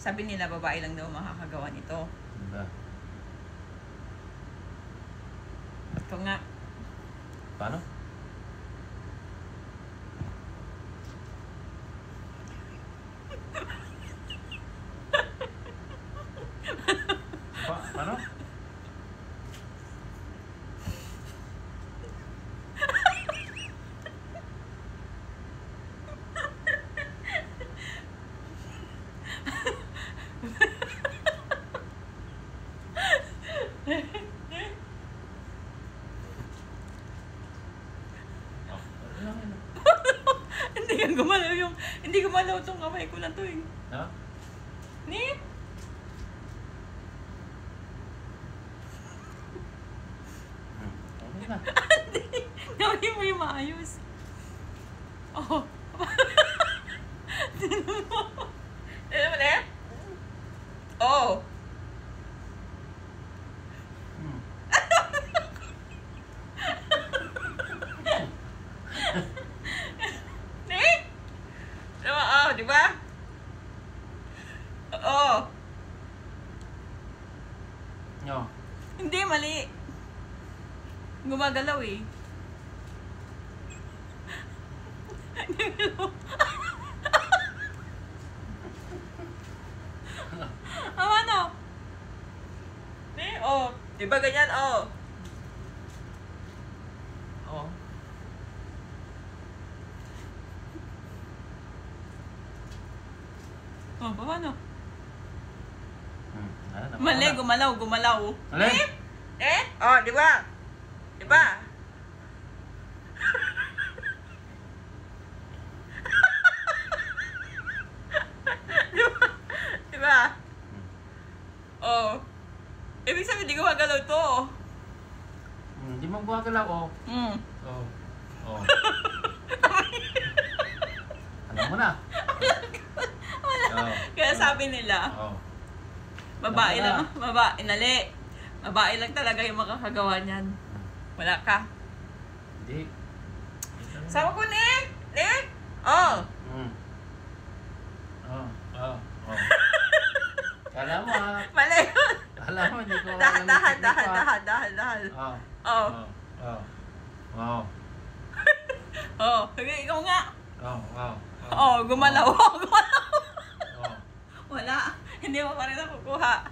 Sabi nila babae lang daw makakagawa nito. Diba? Ito nga. Paano? Paano? Hindi yan gumalaw yung... Hindi gumalaw itong kamay ko na to eh. Ha? Ni? Okay na. Hindi. Gawin mo yung maayos. Oh. Tignan mo. Tignan mo na? Oh. Di ba? Oo. No. Hindi, mali. Gumagalaw eh. Ano? Di? Oh. Di ba ganyan? Oh. Oh. Oh, paano? Mali, gumalaw. Mali? Oh, di ba? Di ba? Di ba? Oh. Ibig sabihin, di gumagalaw to. Hindi mo gumagalaw, oh. Oh. Oh. Alam mo na. Kaya sabi nila, babae lang, babae lang talaga yung makakagawa niyan. Wala ka. Hindi. Sama ko, Nick! Oh! Kala mo ha. Mali yun! Kala mo, hindi ko Dahan. Oh. Oh, ikaw nga. Oh, gumalaw. Wala. Hindi mo pa rin nakukuha.